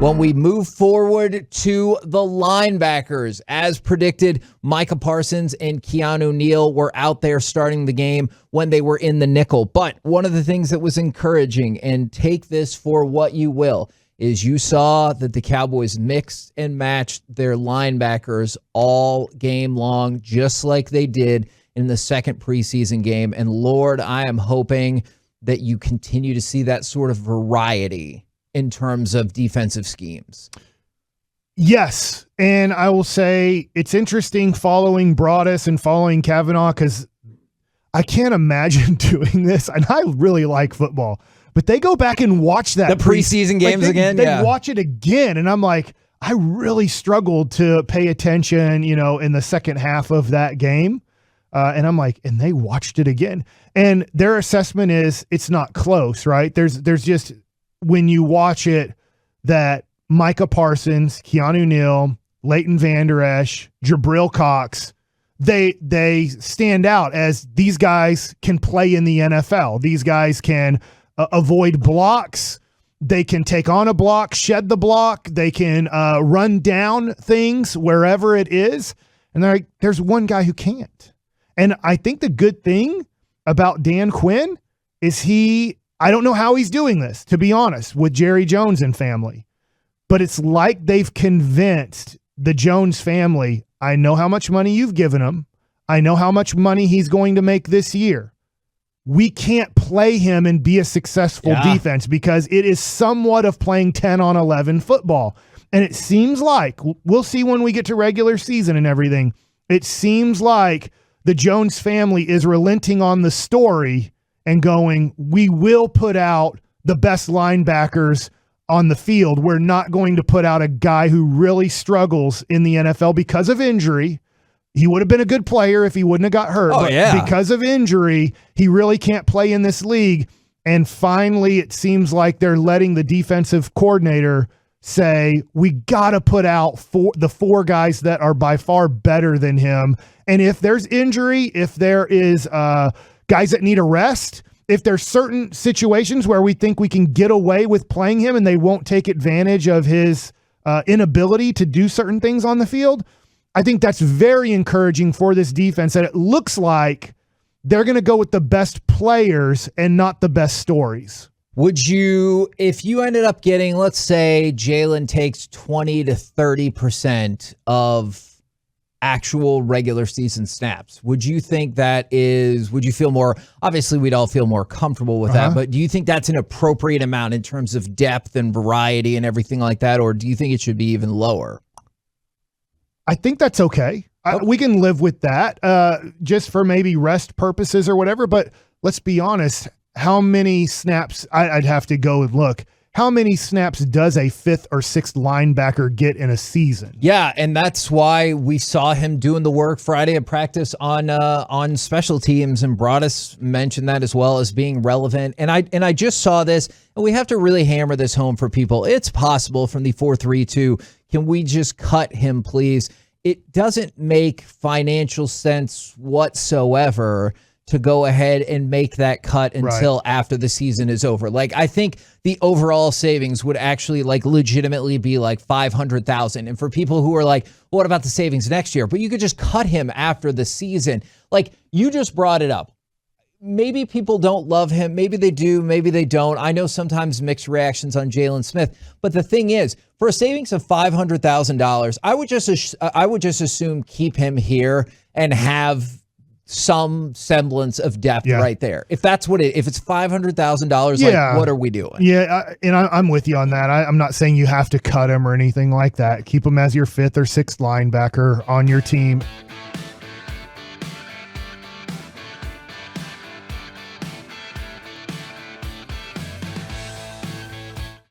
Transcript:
When we move forward to the linebackers, as predicted, Micah Parsons and Keanu Neal were out there starting the game when they were in the nickel. But one of the things that was encouraging, and take this for what you will, is you saw that the Cowboys mixed and matched their linebackers all game long, just like they did in the second preseason game. And Lord, I am hoping that you continue to see that sort of variety in terms of defensive schemes. Yes, and I will say it's interesting following Broadus and following Kavanaugh because I can't imagine doing this, and I really like football, but they go back and watch that. The preseason games again? They watch it again, and I'm like, I really struggled to pay attention, in the second half of that game, and I'm like, and they watched it again. And their assessment is it's not close, right? There's just... when you watch it, that Micah Parsons, Keanu Neal, Leighton Vander Esch, Jabril Cox, they stand out as these guys can play in the NFL. These guys can avoid blocks. They can take on a block, shed the block. They can run down things wherever it is. And they're like, there's one guy who can't. And I think the good thing about Dan Quinn is I don't know how he's doing this, to be honest, with Jerry Jones and family. But it's like they've convinced the Jones family, I know how much money you've given him. I know how much money he's going to make this year. We can't play him and be a successful defense because it is somewhat of playing 10 on 11 football. And it seems like, we'll see when we get to regular season and everything, it seems like the Jones family is relenting on the story and going, we will put out the best linebackers on the field. We're not going to put out a guy who really struggles in the NFL because of injury. He would have been a good player if he wouldn't have got hurt. But because of injury, he really can't play in this league. And finally, it seems like they're letting the defensive coordinator say, we got to put out the four guys that are by far better than him. And if there's injury, if there is guys that need a rest, if there's certain situations where we think we can get away with playing him and they won't take advantage of his inability to do certain things on the field, I think that's very encouraging for this defense, that it looks like they're going to go with the best players and not the best stories. Would you, if you ended up getting, let's say Jaylon takes 20 to 30% of actual regular season snaps, would you think would you feel more, obviously we'd all feel more comfortable with that, but do you think that's an appropriate amount in terms of depth and variety and everything like that, or do you think it should be even lower? I think that's okay. We can live with that just for maybe rest purposes or whatever, but let's be honest, how many snaps, I'd have to go and look, how many snaps does a fifth or sixth linebacker get in a season? Yeah, and that's why we saw him doing the work Friday at practice on special teams, and Broadus mentioned that as well as being relevant. And I just saw this, and we have to really hammer this home for people. It's possible from the 4-3-2. Can we just cut him, please? It doesn't make financial sense whatsoever to go ahead and make that cut until after the season is over. Like, I think the overall savings would actually legitimately be $500,000. And for people who are like, well, what about the savings next year? But you could just cut him after the season. Like, you just brought it up. Maybe people don't love him. Maybe they do. Maybe they don't. I know sometimes mixed reactions on Jaylon Smith. But the thing is, for a savings of $500,000, I would just assume keep him here and have some semblance of depth right there. If that's if it's $500,000, what are we doing? Yeah, I'm with you on that. I'm not saying you have to cut him or anything like that. Keep him as your fifth or sixth linebacker on your team.